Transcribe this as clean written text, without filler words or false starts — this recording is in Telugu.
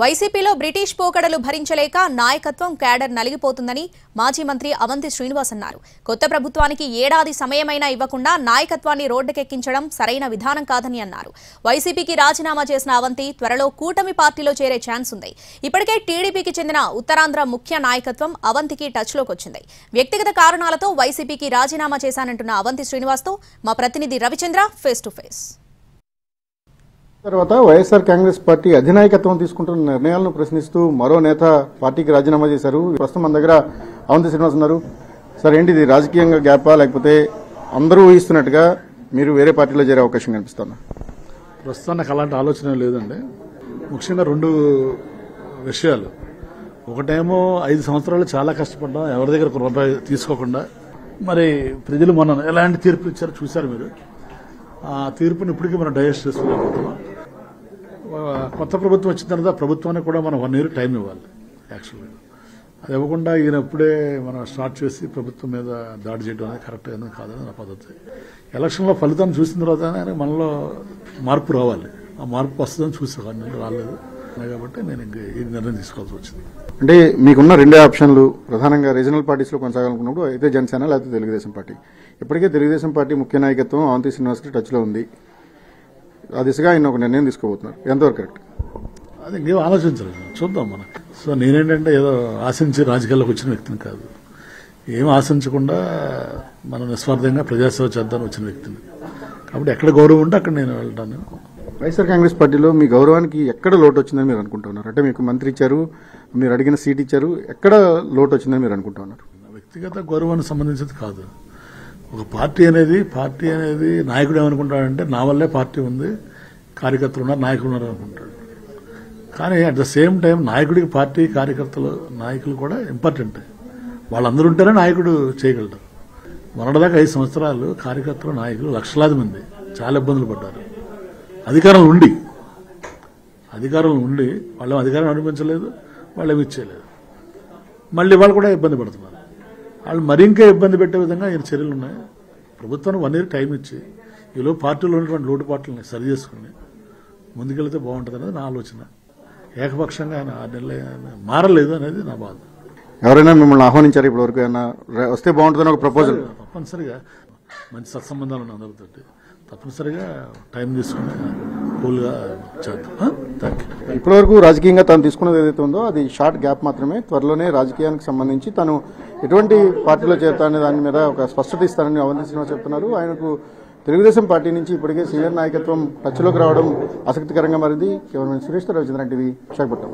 వైసీపీలో బ్రిటిష్ పోకడలు భరించలేక నాయకత్వం క్యాడర్ నలిగిపోతుందని మాజీ మంత్రి అవంతి శ్రీనివాస్ అన్నారు. కొత్త ప్రభుత్వానికి ఏడాది సమయమైనా ఇవ్వకుండా నాయకత్వాన్ని రోడ్డుకెక్కించడం సరైన విధానం కాదని అన్నారు. వైసీపీకి రాజీనామా చేసిన అవంతి త్వరలో కూటమి పార్టీలో చేరే ఛాన్స్ ఉంది. ఇప్పటికే టీడీపీకి చెందిన ఉత్తరాంధ్ర ముఖ్య నాయకత్వం అవంతికి టచ్లోకి వచ్చింది. వ్యక్తిగత కారణాలతో వైసీపీకి రాజీనామా చేశానంటున్న అవంతి శ్రీనివాస్తో మా ప్రతినిధి రవిచంద్ర ఫేస్ టు ఫేస్. తర్వాత వైఎస్ఆర్ కాంగ్రెస్ పార్టీ అధినాయకత్వం తీసుకుంటున్న నిర్ణయాలను ప్రశ్నిస్తూ మరో నేత పార్టీకి రాజీనామా చేశారు. ప్రస్తుతం మన దగ్గర అవంతి శ్రీనివాస్ ఉన్నారు. సార్, ఏంటి ఇది రాజకీయంగా గ్యాపా, లేకపోతే అందరూ ఊహిస్తున్నట్టుగా మీరు వేరే పార్టీలో చేరే అవకాశం కనిపిస్తున్నా? ప్రస్తుతం నాకు అలాంటి ఆలోచన లేదండి. ముఖ్యంగా రెండు విషయాలు. ఒకటేమో 5 సంవత్సరాలు చాలా కష్టపడ్డాం, ఎవరి దగ్గర రూపాయి తీసుకోకుండా. మరి ప్రజలు మనం ఎలాంటి తీర్పు ఇచ్చారో చూశారు మీరు. ఆ తీర్పుని ఇప్పటికీ మనం డైజెస్ట్ చేసుకోలేకపోతున్నాం. కొత్త ప్రభుత్వం వచ్చిన తర్వాత ప్రభుత్వానికి కూడా మనం 1 year టైం ఇవ్వాలి. యాక్చువల్గా అది ఇవ్వకుండా ఈయన ఇప్పుడే మనం స్టార్ట్ చేసి ప్రభుత్వం మీద దాడి చేయడం అనేది కరెక్ట్ అనేది కాదని నా పద్ధతి. ఎలక్షన్లో ఫలితాన్ని చూసిన తర్వాత మనలో మార్పు రావాలి. ఆ మార్పు వస్తుందని చూసాను, నేను రాలేదు కాబట్టి నేను ఈ నిర్ణయం తీసుకోవాల్సి వచ్చింది. అంటే మీకున్న 2 ఆప్షన్లు ప్రధానంగా రీజనల్ పార్టీస్లో కొనసాగాలనుకున్నప్పుడు అయితే జనసేన లేకపోతే తెలుగుదేశం పార్టీ. ఇప్పటికే తెలుగుదేశం పార్టీ ముఖ్య నాయకత్వం అవంతి శ్రీనివాస్కి టచ్లో ఉంది. ఆ దిశగా ఆయన ఒక నిర్ణయం తీసుకోబోతున్నారు. ఎంతవరకు కరెక్ట్? అది ఇంకేం ఆలోచించలేదు, చూద్దాం మనం. సో నేనేంటంటే ఏదో ఆశించి రాజకీయాల్లోకి వచ్చిన వ్యక్తిని కాదు. ఏం ఆశించకుండా మనం నిస్వార్థంగా ప్రజాసేవ చేద్దామని వచ్చిన వ్యక్తిని. కాబట్టి ఎక్కడ గౌరవం ఉంటే అక్కడ నేను వెళ్తాను. వైఎస్ఆర్ కాంగ్రెస్ పార్టీలో మీ గౌరవానికి ఎక్కడ లోటు వచ్చిందని మీరు అనుకుంటున్నారు? అంటే మీకు మంత్రి ఇచ్చారు, మీరు అడిగిన సీట్ ఇచ్చారు, ఎక్కడ లోటు వచ్చిందని మీరు అనుకుంటున్నారు? వ్యక్తిగత గౌరవానికి సంబంధించింది కాదు. ఒక పార్టీ అనేది నాయకుడు ఏమనుకుంటాడంటే నా వల్లే పార్టీ ఉంది, కార్యకర్తలు ఉన్నారు, నాయకులు ఉన్నారు అనుకుంటాడు. కానీ అట్ ద సేమ్ టైం నాయకుడికి పార్టీ కార్యకర్తలు నాయకులు కూడా ఇంపార్టెంట్. వాళ్ళందరూ ఉంటేనే నాయకుడు చేయగలరు. మొన్నటిదాకా 5 సంవత్సరాలు కార్యకర్తలు నాయకులు లక్షలాది మంది చాలా ఇబ్బందులు పడ్డారు. అధికారం ఉండి వాళ్ళేం అధికారం అనిపించలేదు, వాళ్ళేమి ఇచ్చేయలేదు. మళ్ళీ వాళ్ళు కూడా ఇబ్బంది పడుతున్నారు. వాళ్ళు మరింకా ఇబ్బంది పెట్టే విధంగా ఈయన చర్యలు ఉన్నాయి. ప్రభుత్వానికి 1 year టైం ఇచ్చి ఈలో పార్టీలో ఉన్నటువంటి లోటుపాట్లని సరి చేసుకుని ముందుకెళ్తే బాగుంటుంది అనేది నా ఆలోచన. ఏకపక్షంగా ఆయన 6 నెలలు మారలేదు అనేది నా బాధ. ఎవరైనా మిమ్మల్ని ఆహ్వానించారు ఇప్పటివరకు? ఏమైనా వస్తే బాగుంటుందని ఒక ప్రపోజల్? తప్పనిసరిగా మంచి సత్సంబంధాలు ఉన్నాయి అందరితోటి. తప్పనిసరిగా టైం తీసుకుని కూల్గా చేద్దాం. Thank you. ఇప్పటివరకు రాజకీయంగా తాను తీసుకున్నది ఏదైతే ఉందో అది షార్ట్ గ్యాప్ మాత్రమే. త్వరలోనే రాజకీయానికి సంబంధించి తను ఎటువంటి పార్టీలో చేరుతాననే దాని మీద ఒక స్పష్టత ఇస్తానని అవంతి శ్రీనివాస్ చెప్తున్నారు. ఆయనకు తెలుగుదేశం పార్టీ నుంచి ఇప్పటికే సీనియర్ నాయకత్వం టచ్లోకి రావడం ఆసక్తికరంగా మారింది. కేవలం సురేష్, రవిచంద్రన్ టీవీ, విశాఖపట్నం.